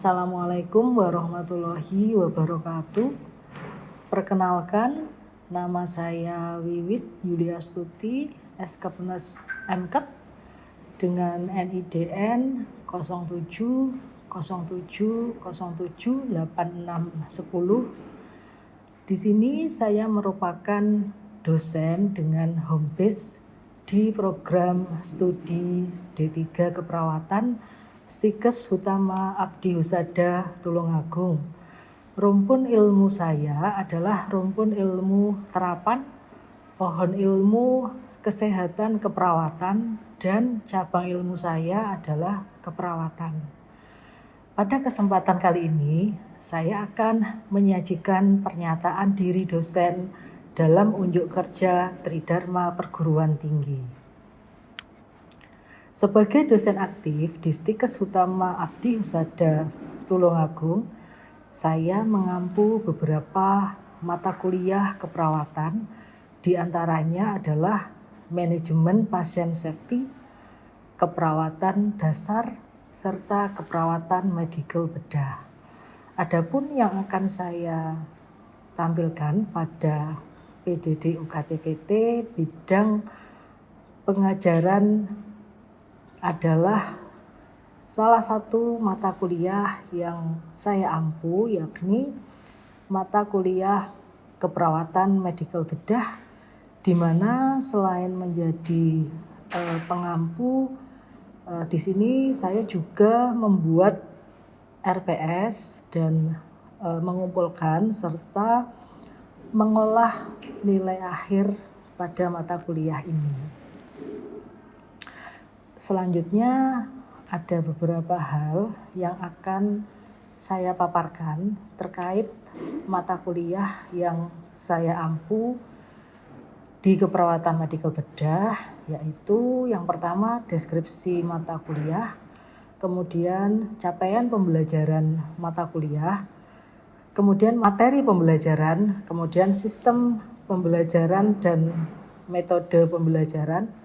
Assalamualaikum warahmatullahi wabarakatuh. Perkenalkan, nama saya Wiwit Yuliastuti, Eskepnes MKet dengan NIDN 0707078610. Di sini saya merupakan dosen dengan home base di program studi D3 Keperawatan Stikes Hutama Abdi Husada Tulungagung. Rumpun ilmu saya adalah rumpun ilmu terapan, pohon ilmu kesehatan keperawatan, dan cabang ilmu saya adalah keperawatan. Pada kesempatan kali ini, saya akan menyajikan pernyataan diri dosen dalam unjuk kerja Tridharma Perguruan Tinggi. Sebagai dosen aktif di Stikes Hutama Abdi Husada Tulungagung, saya mengampu beberapa mata kuliah keperawatan, di antaranya adalah manajemen pasien safety, keperawatan dasar, serta keperawatan medical bedah. Adapun yang akan saya tampilkan pada PDD UKT-PT bidang pengajaran adalah salah satu mata kuliah yang saya ampu, yakni mata kuliah keperawatan medical bedah, di mana selain menjadi pengampu, di sini saya juga membuat RPS dan mengumpulkan serta mengolah nilai akhir pada mata kuliah ini. Selanjutnya ada beberapa hal yang akan saya paparkan terkait mata kuliah yang saya ampu di keperawatan medical bedah, yaitu yang pertama deskripsi mata kuliah, kemudian capaian pembelajaran mata kuliah, kemudian materi pembelajaran, kemudian sistem pembelajaran dan metode pembelajaran,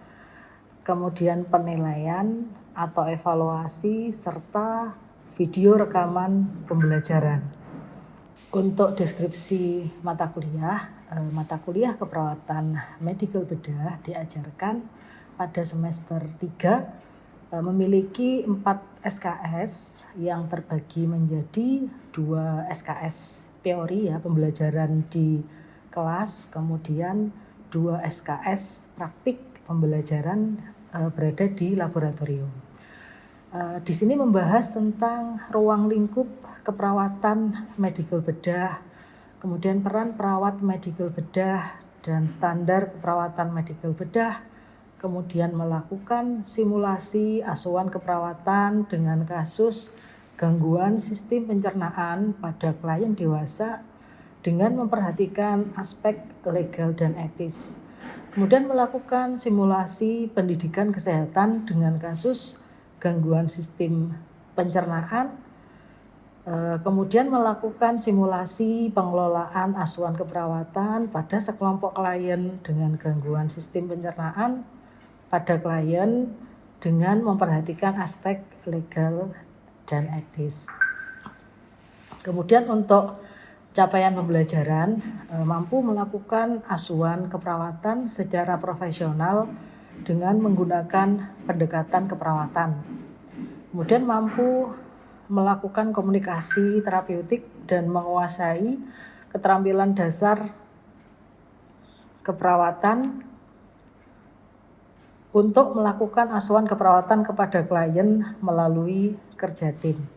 kemudian penilaian atau evaluasi, serta video rekaman pembelajaran. Untuk deskripsi mata kuliah keperawatan medical bedah diajarkan pada semester 3, memiliki 4 SKS yang terbagi menjadi 2 SKS teori, pembelajaran di kelas, kemudian 2 SKS praktik, pembelajaran berada di laboratorium. Di sini membahas tentang ruang lingkup keperawatan medical bedah, kemudian peran perawat medical bedah dan standar keperawatan medical bedah, kemudian melakukan simulasi asuhan keperawatan dengan kasus gangguan sistem pencernaan pada klien dewasa dengan memperhatikan aspek legal dan etis. Kemudian melakukan simulasi pendidikan kesehatan dengan kasus gangguan sistem pencernaan, kemudian melakukan simulasi pengelolaan asuhan keperawatan pada sekelompok klien dengan gangguan sistem pencernaan pada klien dengan memperhatikan aspek legal dan etis. Kemudian untuk capaian pembelajaran, mampu melakukan asuhan keperawatan secara profesional dengan menggunakan pendekatan keperawatan. Kemudian mampu melakukan komunikasi terapeutik dan menguasai keterampilan dasar keperawatan untuk melakukan asuhan keperawatan kepada klien melalui kerja tim.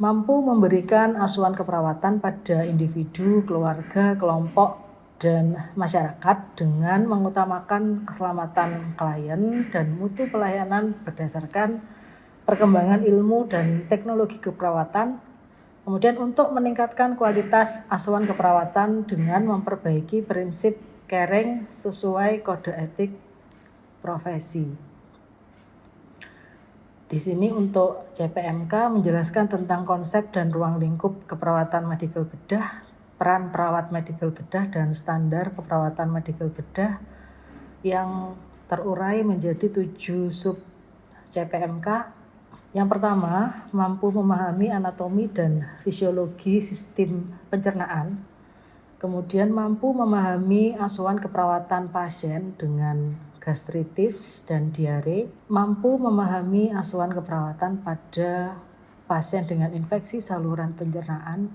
Mampu memberikan asuhan keperawatan pada individu, keluarga, kelompok, dan masyarakat dengan mengutamakan keselamatan klien dan mutu pelayanan berdasarkan perkembangan ilmu dan teknologi keperawatan. Kemudian untuk meningkatkan kualitas asuhan keperawatan dengan memperbaiki prinsip caring sesuai kode etik profesi. Di sini untuk CPMK menjelaskan tentang konsep dan ruang lingkup keperawatan medical bedah, peran perawat medical bedah, dan standar keperawatan medical bedah yang terurai menjadi 7 sub CPMK Yang pertama, mampu memahami anatomi dan fisiologi sistem pencernaan. Kemudian mampu memahami asuhan keperawatan pasien dengan gastritis dan diare. Mampu memahami asuhan keperawatan pada pasien dengan infeksi saluran pencernaan.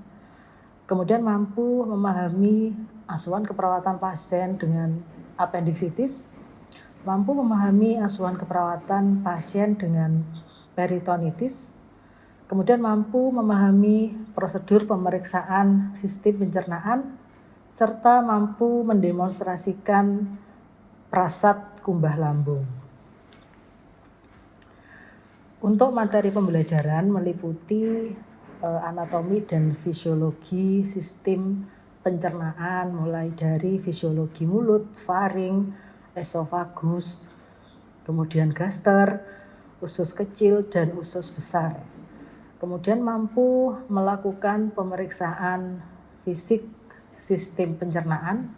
Kemudian mampu memahami asuhan keperawatan pasien dengan apendiksitis. Mampu memahami asuhan keperawatan pasien dengan peritonitis, kemudian mampu memahami prosedur pemeriksaan sistem pencernaan, serta mampu mendemonstrasikan prasat kumbah lambung. Untuk materi pembelajaran meliputi anatomi dan fisiologi sistem pencernaan, mulai dari fisiologi mulut, faring, esofagus, kemudian gaster, usus kecil dan usus besar. Kemudian mampu melakukan pemeriksaan fisik sistem pencernaan.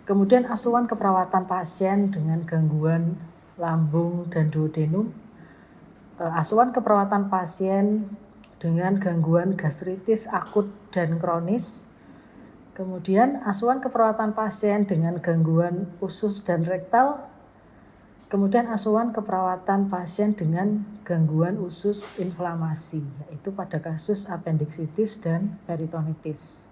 Kemudian asuhan keperawatan pasien dengan gangguan lambung dan duodenum. Asuhan keperawatan pasien dengan gangguan gastritis akut dan kronis. Kemudian asuhan keperawatan pasien dengan gangguan usus dan rektal. Kemudian asuhan keperawatan pasien dengan gangguan usus inflamasi, yaitu pada kasus apendiksitis dan peritonitis.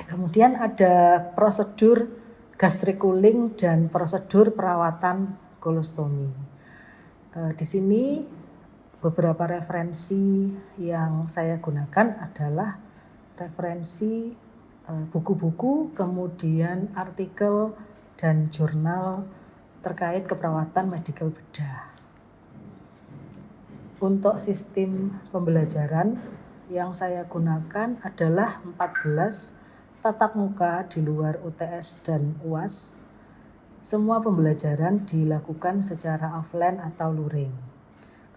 Kemudian ada prosedur gastric cooling dan prosedur perawatan kolostomi. Di sini beberapa referensi yang saya gunakan adalah referensi buku-buku, kemudian artikel dan jurnal terkait keperawatan medical bedah. Untuk sistem pembelajaran yang saya gunakan adalah 14 tatap muka di luar UTS dan UAS. Semua pembelajaran dilakukan secara offline atau luring.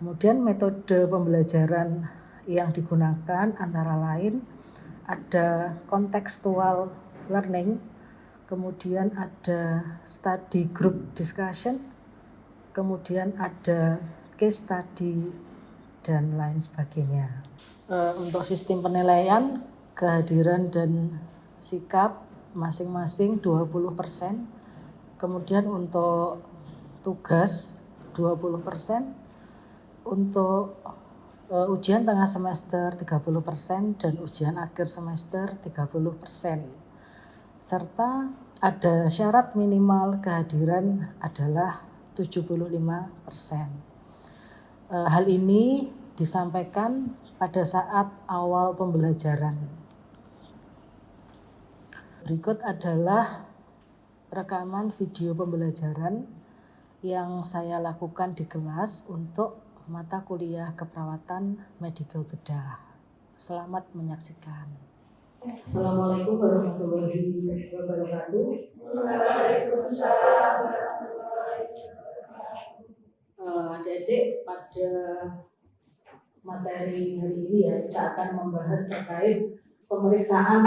Kemudian metode pembelajaran yang digunakan antara lain ada contextual learning, kemudian ada study group discussion, kemudian ada case study, dan lain sebagainya. Untuk sistem penilaian, kehadiran dan sikap masing-masing 20%, kemudian untuk tugas 20%, untuk ujian tengah semester 30% dan ujian akhir semester 30%. Serta ada syarat minimal kehadiran adalah 75%. Hal ini disampaikan pada saat awal pembelajaran. Berikut adalah rekaman video pembelajaran yang saya lakukan di kelas untuk mata kuliah keperawatan medical bedah. Selamat menyaksikan. Assalamualaikum warahmatullahi wabarakatuh. Waalaikumsalam. Adik-adik, pada materi hari ini ya, kita akan membahas terkait pemeriksaan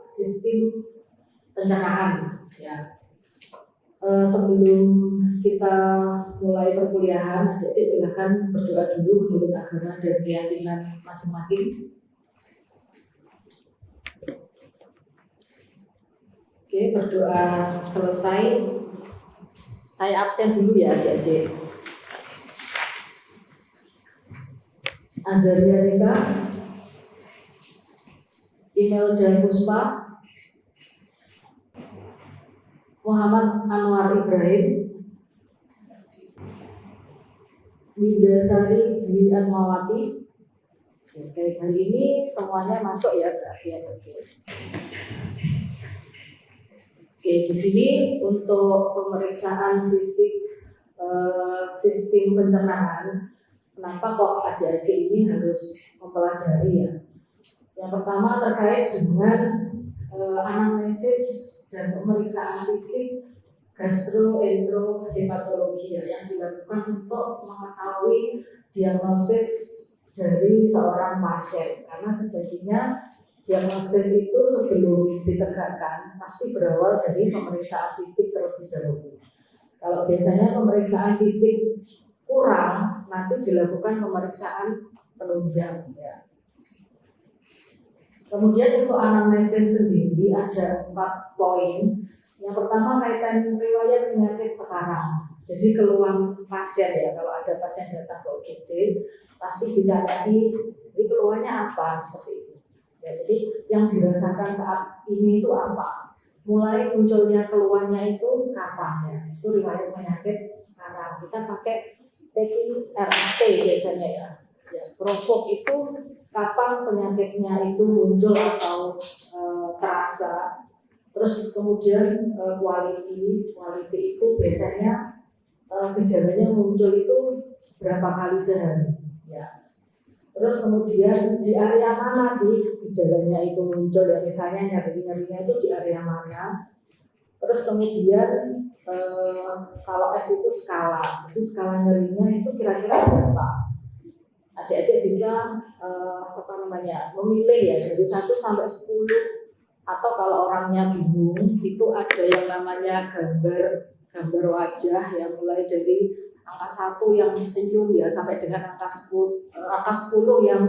sistem pencernaan. Ya. Sebelum kita mulai perkuliahan, adik-adik silakan berdoa dulu menurut agama dan keyakinan masing-masing. Oke, berdoa selesai. Saya absen dulu ya adik-adik. Azaria Rika, Imelda Puspa, Muhammad Anwar Ibrahim, Widasari Dwi Atmawati. Oke, hari ini semuanya masuk ya berarti ya. Oke, di sini untuk pemeriksaan fisik sistem pencernaan, kenapa kok adik-adik ini harus mempelajari ya? Yang pertama terkait dengan anamnesis dan pemeriksaan fisik gastroenterohepatologi yang dilakukan untuk mengetahui diagnosis dari seorang pasien, karena sejatinya diagnosis itu sebelum ditegakkan pasti berawal dari pemeriksaan fisik terlebih dahulu. Kalau biasanya pemeriksaan fisik kurang, nanti dilakukan pemeriksaan penunjang ya. Kemudian untuk anamnesis sendiri ada 4 poin. Yang pertama kaitan riwayat penyakit sekarang. Jadi keluhan pasien ya, kalau ada pasien datang ke UGD pasti ditanyai ini keluhannya apa seperti itu. Ya, jadi yang dirasakan saat ini itu apa? Mulai munculnya keluhannya itu kapan ya? Itu riwayat penyakit sekarang. Kita pakai PQRT biasanya ya. Ya, provok itu kapan penyakitnya itu muncul atau terasa. Terus kemudian quality itu biasanya gejalanya muncul itu berapa kali sehari ya. Terus kemudian di area mana sih gejalanya itu muncul ya, misalnya nyeri-nyerinya itu di area mana. Terus kemudian kalau S itu skala, jadi skala nyerinya itu kira-kira berapa. Adik-adik bisa memilih ya dari 1 sampai 10, atau kalau orangnya bingung itu ada yang namanya gambar wajah yang mulai dari angka 1 yang senyum ya sampai dengan angka 10 yang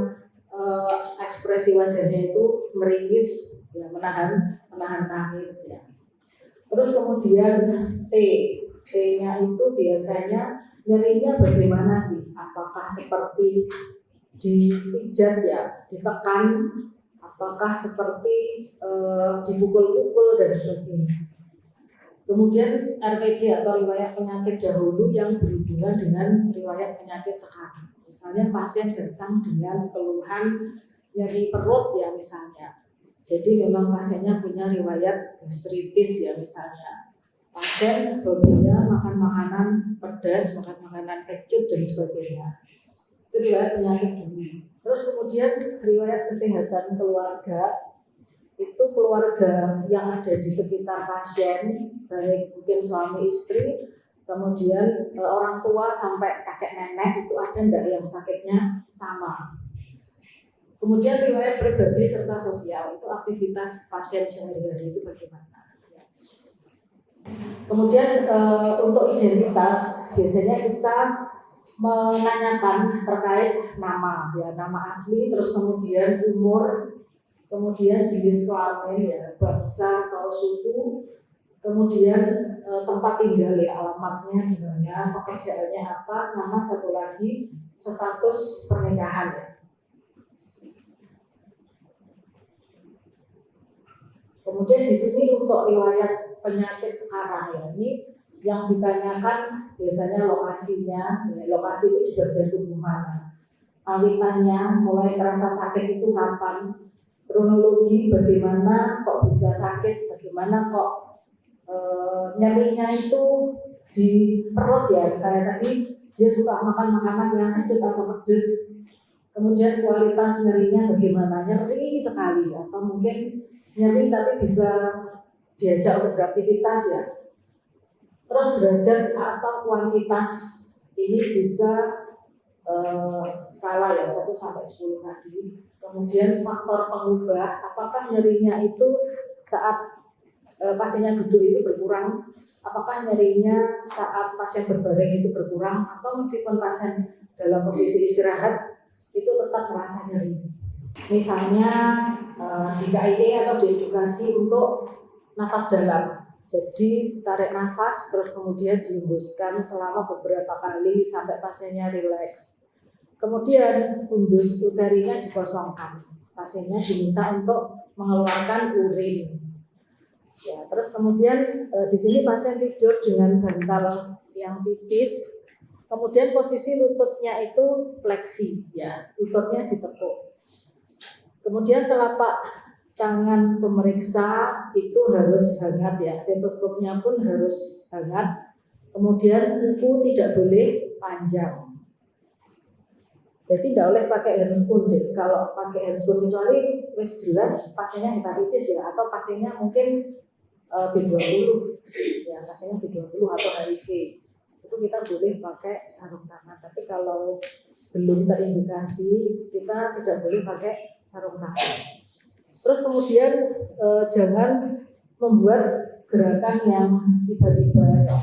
ekspresi wajahnya itu meringis ya, menahan tangis ya. Terus kemudian T-nya itu biasanya nyerinya bagaimana sih? Apakah seperti dipijat ya, ditekan, apakah seperti dipukul-pukul dan sebagainya. Kemudian RPD atau riwayat penyakit dahulu yang berhubungan dengan riwayat penyakit sekarang. Misalnya pasien datang dengan keluhan nyeri perut ya misalnya. Jadi memang pasiennya punya riwayat gastritis ya misalnya. Pasien hobinya makan makanan pedas, makan makanan kecut dan sebagainya. Itu riwayat penyakit dulu. Terus kemudian riwayat kesehatan keluarga, itu keluarga yang ada di sekitar pasien, baik mungkin suami istri, kemudian orang tua sampai kakek nenek itu ada enggak yang sakitnya sama. Kemudian riwayat pribadi serta sosial, itu aktivitas pasien sehari-hari itu bagaimana. Kemudian untuk identitas biasanya kita menanyakan terkait nama ya, nama asli, terus kemudian umur, kemudian jenis kelamin ya, bangsa atau suku, kemudian tempat tinggal ya, alamatnya di mana, pekerjaannya apa, sama satu lagi status pernikahan ya. Kemudian di sini untuk riwayat penyakit sekarang ya, ini yang ditanyakan biasanya lokasinya, ya, lokasi itu juga bergantung di mana, awitannya, mulai terasa sakit itu kapan, kronologi bagaimana kok bisa sakit, bagaimana kok nyerinya itu di perut ya, misalnya tadi dia suka makan makanan yang kecut atau pedas, kemudian kualitas nyerinya bagaimana, nyeri sekali atau mungkin nyeri tapi bisa diajak untuk beraktivitas ya. Terus derajat atau kuantitas ini bisa skala ya 1 sampai 10 tadi. Kemudian faktor pengubah, apakah nyerinya itu saat pasiennya duduk itu berkurang, apakah nyerinya saat pasien berbaring itu berkurang, atau meskipun pasien dalam posisi istirahat itu tetap merasa nyeri. Misalnya di KIE atau di edukasi untuk nafas dalam. Jadi tarik nafas terus kemudian dihembuskan selama beberapa kali sampai pasiennya rileks. Kemudian fundus uterinya dikosongkan. Pasiennya diminta untuk mengeluarkan urin. Ya, terus kemudian di sini pasien tidur dengan bantal yang tipis. Kemudian posisi lututnya itu fleksi, ya, lututnya ditekuk. Kemudian telapak tangan pemeriksa itu harus hangat ya, stetoskopnya pun harus hangat. Kemudian kuku tidak boleh panjang. Jadi tidak boleh pakai handscoon deh. Kalau pakai handscoon kecuali wis jelas pasiennya hepatitis ya, atau pasiennya mungkin B20 ya, pasiennya B20 atau HIV. Itu kita boleh pakai sarung tangan. Tapi kalau belum terindikasi, kita tidak boleh pakai sarung tangan. Terus kemudian jangan membuat gerakan yang tiba-tiba ya.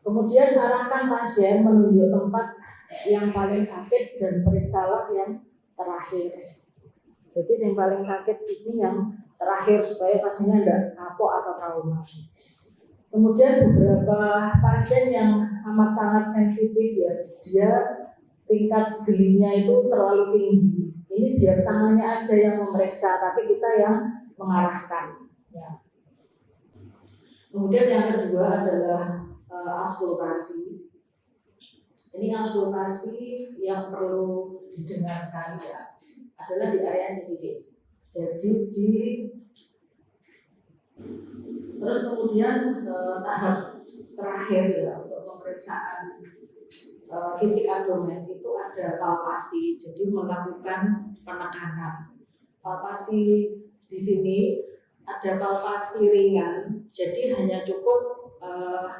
Kemudian arahkan pasien menunjuk tempat yang paling sakit dan periksalah yang terakhir. Jadi yang paling sakit ini yang terakhir supaya pasiennya tidak kapok atau trauma. Kemudian beberapa pasien yang amat sangat sensitif ya, dia tingkat gelinya itu terlalu tinggi. Ini biar tangannya aja yang memeriksa, tapi kita yang mengarahkan. Ya. Kemudian yang kedua adalah auskultasi. Ini auskultasi yang perlu didengarkan ya, adalah di area sini. Jadi terus kemudian tahap terakhir ya untuk pemeriksaan fisik abdomen itu ada palpasi, jadi melakukan penekanan. Palpasi di sini ada palpasi ringan, jadi hanya cukup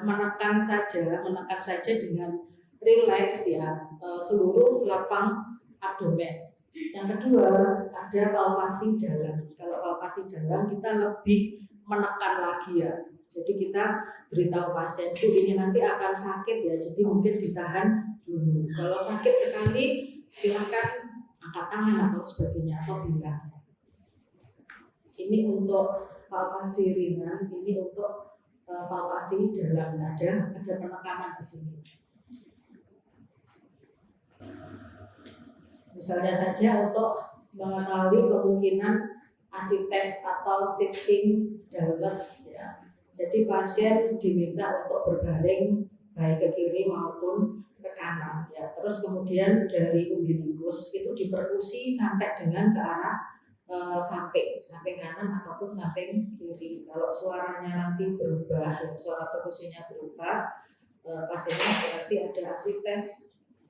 menekan saja dengan rileks ya seluruh lapang abdomen. Yang kedua ada palpasi dalam. Kalau palpasi dalam kita lebih menekan lagi ya. Jadi kita beritahu pasien itu ini nanti akan sakit ya, jadi mungkin ditahan dulu. Kalau sakit sekali silakan angkat tangan atau sebagainya atau bilang. Ini untuk palpasi ringan, ini untuk palpasi dalam. Ada penekanan di sini. Misalnya saja untuk mengetahui kemungkinan asites atau shifting Dalles ya. Jadi pasien diminta untuk berbaring baik ke kiri maupun ke kanan ya. Terus kemudian dari umbilikus itu diperkusi sampai dengan ke arah samping kanan ataupun samping kiri. Kalau suaranya nanti berubah, ya, suara perkusinya berubah, pasiennya berarti ada asites,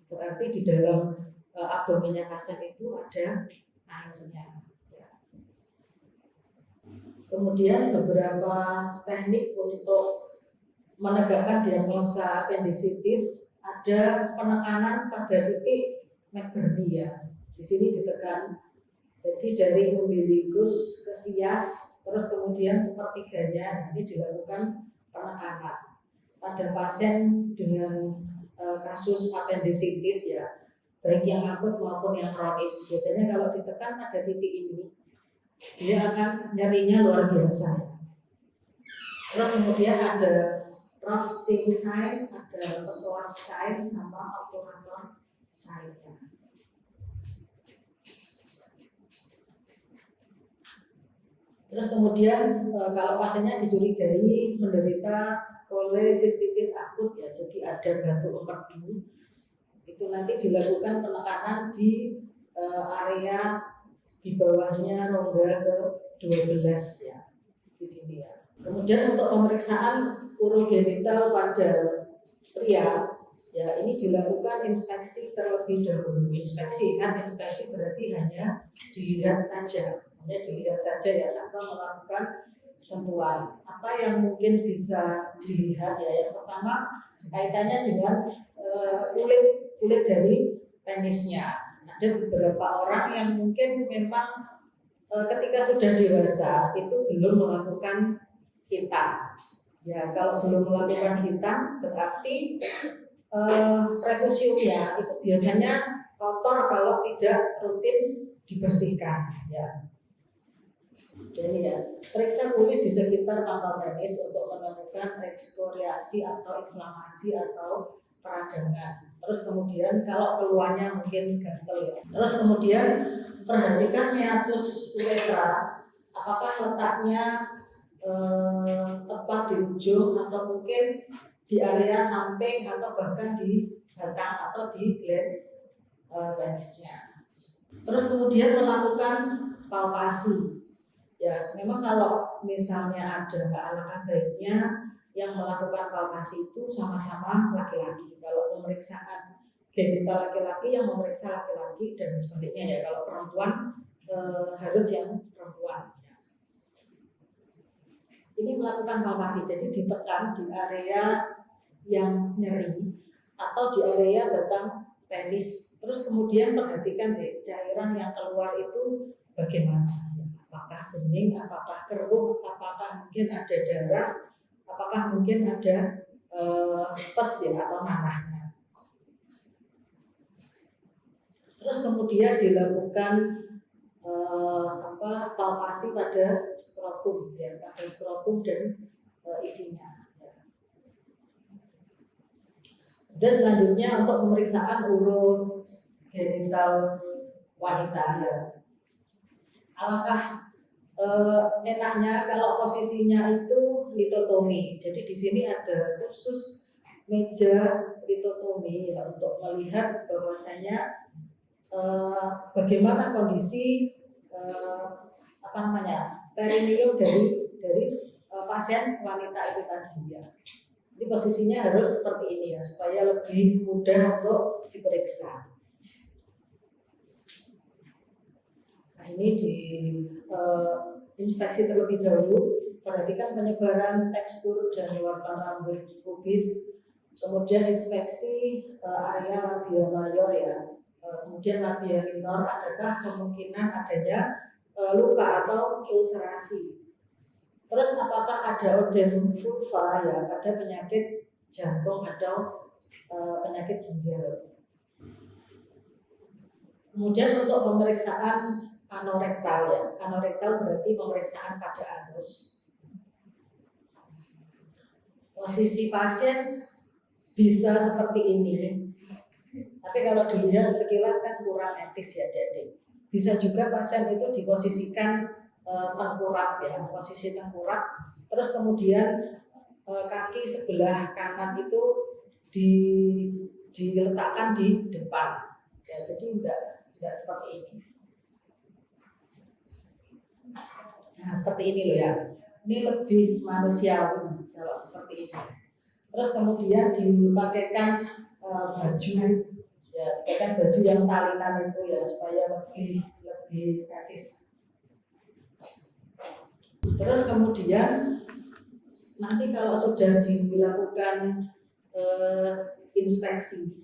berarti di dalam abdomennya pasien itu ada airnya. Kemudian beberapa teknik untuk menegakkan diagnosa appendicitis, ada penekanan pada titik McBurney ya. Di sini ditekan. Jadi dari umbilikus ke sias, terus kemudian sepertiganya ini dilakukan penekanan pada pasien dengan kasus appendicitis ya, baik yang akut maupun yang kronis. Biasanya kalau ditekan pada titik ini, dia akan nyerinya luar biasa. Terus kemudian ada Rovsing sign, ada psoas sign, sama obturator sign. Terus kemudian kalau pasiennya dicurigai menderita kolesistitis akut ya, jadi ada batu empedu, itu nanti dilakukan penekanan di area di bawahnya rongga ke-12 ya, di sini ya. Kemudian untuk pemeriksaan urogenital pada pria ya, ini dilakukan inspeksi terlebih dahulu. Inspeksi berarti hanya dilihat saja ya, tanpa melakukan sentuhan. Apa yang mungkin bisa dilihat ya, yang pertama kaitannya dengan kulit dari penisnya. Ada beberapa orang yang mungkin memang ketika sudah dewasa itu belum melakukan hitam. Ya, kalau belum melakukan hitam berarti prekusiumnya itu biasanya kotor kalau tidak rutin dibersihkan. Ya. Jadi ya, periksa kulit di sekitar pangkal penis untuk menemukan ekskoriasi atau inflamasi atau peradangan. Terus kemudian kalau keluarnya mungkin gatel ya. Terus kemudian perhatikan meatus uretra, apakah letaknya tepat di ujung atau mungkin di area samping atau bahkan di batang atau di gland penisnya. Terus kemudian melakukan palpasi. Ya, memang kalau misalnya ada alangkah baiknya yang melakukan palpasi itu sama-sama laki-laki. Kalau pemeriksaan genital laki-laki yang memeriksa laki-laki dan sebaliknya ya. Kalau perempuan harus yang perempuan. Ini melakukan palpasi, jadi ditekan di area yang nyeri atau di area batang penis. Terus kemudian perhatikan deh, cairan yang keluar itu bagaimana. Apakah bening, apakah keruh, apakah mungkin ada darah, apakah mungkin ada pes ya atau nanahnya. Terus kemudian dilakukan palpasi pada skrotum ya, pada skrotum dan isinya. Dan selanjutnya untuk pemeriksaan urogenital wanita ya. Alangkah enaknya kalau posisinya itu litotomi. Jadi di sini ada khusus meja litotomi ya, untuk melihat bahwasanya bagaimana kondisi perineum dari pasien wanita itu tadi ya. Jadi posisinya harus seperti ini ya, supaya lebih mudah untuk diperiksa. Nah ini di inspeksi terlebih dahulu, perhatikan penyebaran tekstur dan warna rambut pubis, kemudian inspeksi area labia mayor ya, kemudian labia minor, adakah kemungkinan adanya luka atau ulcerasi. Terus apakah ada odem vulva ya pada penyakit jantung atau penyakit ginjal. Kemudian untuk pemeriksaan anorektal ya, anorektal berarti pemeriksaan pada anus. Posisi pasien bisa seperti ini, tapi kalau dilihat sekilas kan kurang etis ya Dek. Bisa juga pasien itu diposisikan tengkurap ya, posisi tengkurap, terus kemudian kaki sebelah kanan itu diletakkan di depan ya, jadi enggak seperti ini. Nah seperti ini loh ya, ini lebih manusiawi kalau seperti ini. Terus kemudian dipakaikan baju ya, pakaikan baju yang talinan itu ya, supaya lebih etis. Terus kemudian nanti kalau sudah dilakukan inspeksi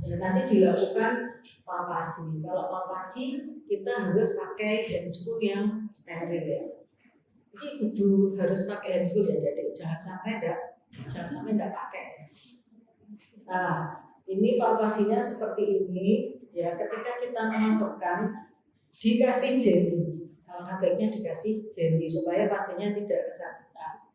ya, nanti dilakukan palpasi. Kalau palpasi kita harus pakai handscoon yang steril ya. Ini harus pakai handscoon ya, jadi jangan sampai enggak pakai. Nah, ini palpasinya seperti ini ya, ketika kita memasukkan dikasih jeli. Kalau baiknya dikasih jeli supaya pasiennya tidak kesakitan.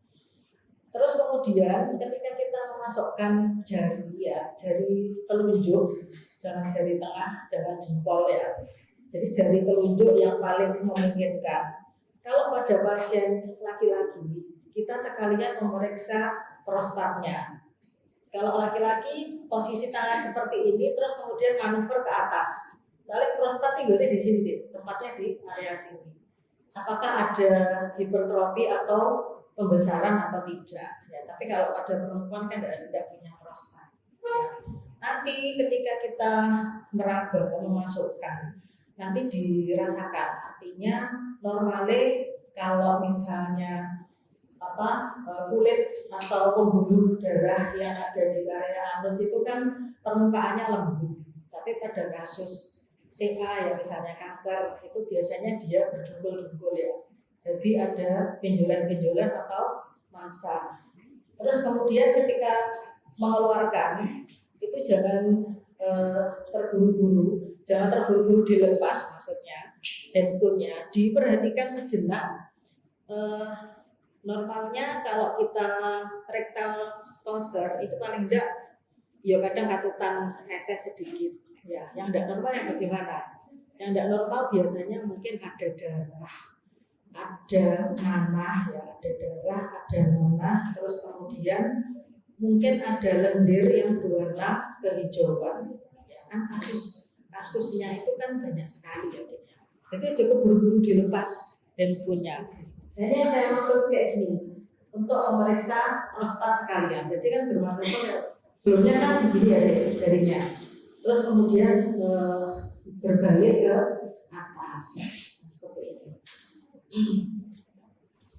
Terus kemudian ketika kita memasukkan jari ya, jari telunjuk, jangan jari tengah, jangan jempol ya. Jadi jari telunjuk yang paling memungkinkan. Kalau pada pasien laki-laki, kita sekalian memeriksa prostatnya. Kalau laki-laki posisi tangan seperti ini, terus kemudian manuver ke atas. Soalnya prostat tinggalnya di sini, tempatnya di area sini. Apakah ada hipertrofi atau pembesaran atau tidak? Ya, tapi kalau pada perempuan kan tidak punya prostat. Ya. Nanti ketika kita meraba, memasukkan, nanti dirasakan. Artinya normalnya kalau misalnya kulit atau pembuluh darah yang ada di area anus itu kan permukaannya lembut. Tapi pada kasus CA ya misalnya kanker itu biasanya dia berdengkul-dengkul ya. Jadi ada benjolan-benjolan atau massa. Terus kemudian ketika mengeluarkan itu jangan terburu-buru, dilepas maksudnya handscoon-nya, diperhatikan sejenak. Normalnya kalau kita rectal toaster itu paling enggak ya kadang katutan feses sedikit ya. Yang enggak normal yang bagaimana? Yang enggak normal biasanya mungkin ada darah, ada nanah ya, ada darah, ada nanah, terus kemudian mungkin ada lendir yang berwarna kehijauan ya kan, kasusnya itu kan banyak sekali ya. Jadi cukup buru-buru dilepas handscoon-nya. Nah, ini yang saya maksud kayak gini, untuk memeriksa prostat sekalian. Jadi kan bermanuver sebelumnya kan begini ya jarinya, terus kemudian berbalik ke atas seperti ini.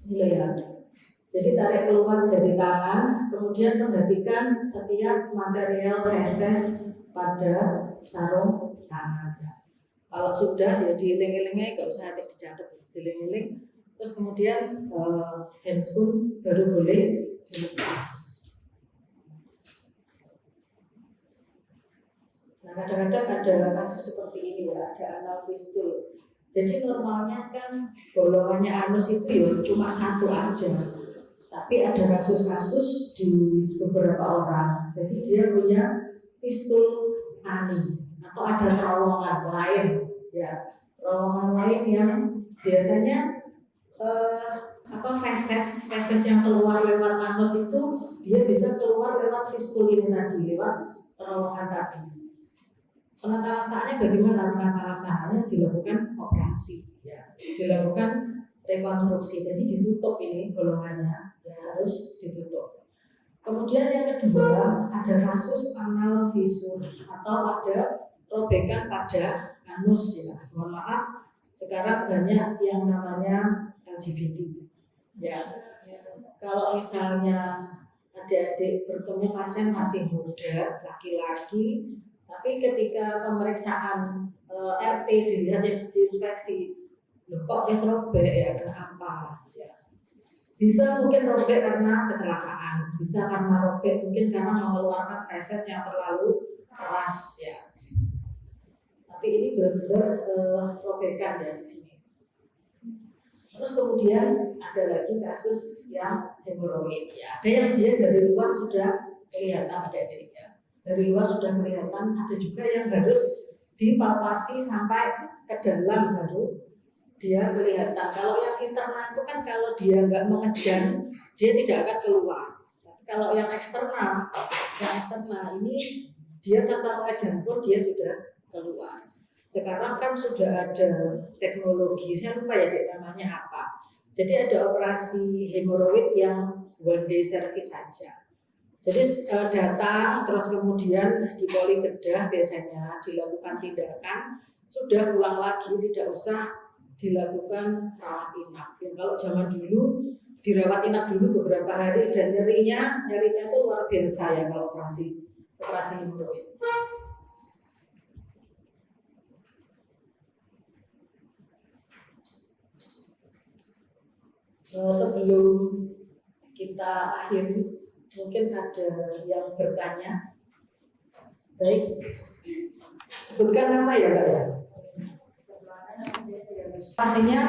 Ini ya. Jadi tarik keluar jari tangan, kemudian perhatikan setiap material feses pada sarung tangan. Kalau sudah ya dieling-elingnya, nggak usah dicatat, dieling-eling. Terus kemudian handscoon baru boleh dilepas. Nah, kadang-kadang ada kasus seperti ini ya, ada anal fistul. Jadi normalnya kan bolongannya anus itu ya cuma satu aja. Tapi ada kasus-kasus di beberapa orang. Jadi dia punya fistul ani atau ada terowongan lain, ya, terowongan lain yang biasanya feses yang keluar lewat anus itu dia bisa keluar lewat fistul ini tadi, lewat terowongan tadi. Penata laksanaannya bagaimana? Penata laksanaannya dilakukan operasi, ya, dilakukan rekonstruksi. Jadi ditutup ini bolongannya, ya, harus ditutup. Kemudian yang kedua ada kasus anal fisur atau ada robekan pada anus, ya. Mohon maaf, sekarang banyak yang namanya LGBT. Ya, kalau misalnya adik-adik bertemu pasien masih muda, laki-laki, tapi ketika pemeriksaan RT dilihat yang diinspeksi, loh kok robek ya, kenapa? Ya. Bisa mungkin robek karena kecelakaan, bisa karena robek mungkin karena mengeluarkan feses yang terlalu keras, ya. Tapi ini benar-benar robekan ya di sini. Terus kemudian ada lagi kasus yang hemoroid, ya. Ada yang dia dari luar sudah kelihatan, adik-adik, ya. Dari luar sudah kelihatan, ada juga yang harus dipalpasi sampai ke dalam baru dia kelihatan. Kalau yang internal itu kan kalau dia nggak mengejar, dia tidak akan keluar. Tapi kalau yang eksternal ini dia tanpa mengejar pun dia sudah keluar. Sekarang kan sudah ada teknologi, saya lupa ya namanya apa. Jadi ada operasi hemoroid yang one day service saja. Jadi datang terus kemudian di poli bedah biasanya dilakukan tindakan, sudah pulang lagi, tidak usah dilakukan rawat inap. Ya, kalau zaman dulu dirawat inap dulu beberapa hari dan nyerinya itu luar biasa ya kalau operasi hemoroid. Sebelum kita akhiri, mungkin ada yang bertanya. Baik, sebutkan nama ya Mbak ya. Pasiennya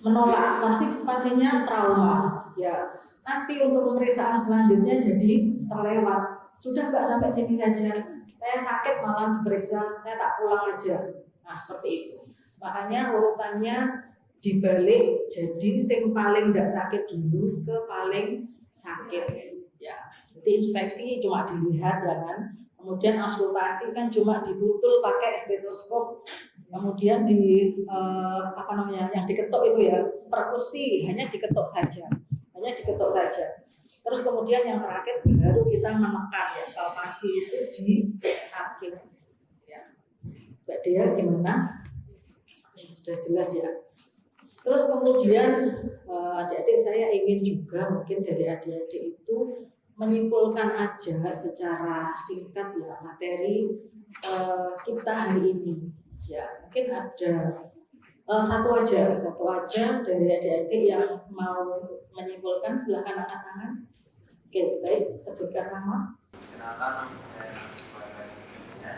menolak, pasiennya trauma. Ya, nanti untuk pemeriksaan selanjutnya jadi terlewat. Sudah Mbak sampai sini saja. Saya sakit malah diperiksa, saya tak pulang aja. Nah seperti itu. Makanya urutannya dibalik, jadi yang paling tidak sakit dulu ke paling sakit. Ya, jadi inspeksi cuma dilihat ya kan, kemudian auskultasi kan cuma ditutul pakai stetoskop, kemudian yang diketuk itu ya perkusi hanya diketuk saja, terus kemudian yang terakhir baru kita menekan ya, palpasi itu di akhir. Ya, Mbak Dea gimana? Sudah jelas ya. Terus kemudian adik-adik saya ingin juga mungkin dari adik-adik itu menyimpulkan aja secara singkat ya materi kita hari ini. Ya mungkin ada satu aja dari adik-adik yang mau menyimpulkan, silakan angkat tangan. Oke, baik, sebutkan nama. Kenalkan nama saya sebagainya.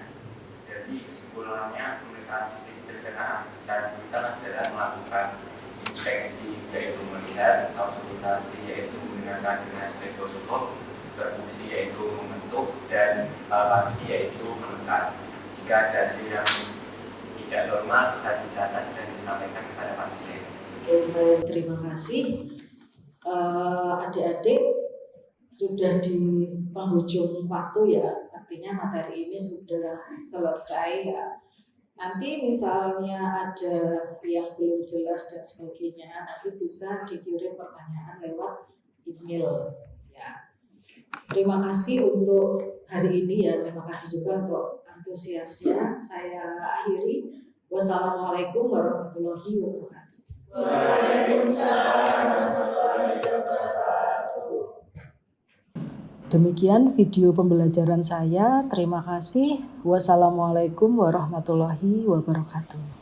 Jadi kesimpulannya pemeriksaan fisik pencernaan secara digital adalah melakukan inspeksi yaitu melihat, auskultasi yaitu mendengarkan dengan stetoskop, perkusi yaitu membentuk, dan palpasi yaitu menekan. Jika ada hasil yang tidak normal bisa dicatat dan disampaikan kepada pasien. Oke, baik, terima kasih. Adik-adik sudah di penghujung waktu ya, artinya materi ini sudah selesai ya. Nanti misalnya ada yang belum jelas dan sebagainya, nanti bisa dikirim pertanyaan lewat email ya. Terima kasih untuk hari ini ya, terima kasih juga untuk antusiasnya. Saya akhiri. Wassalamualaikum warahmatullahi wabarakatuh. Waalaikumsalam warahmatullahi wabarakatuh. Demikian video pembelajaran saya. Terima kasih. Wassalamualaikum warahmatullahi wabarakatuh.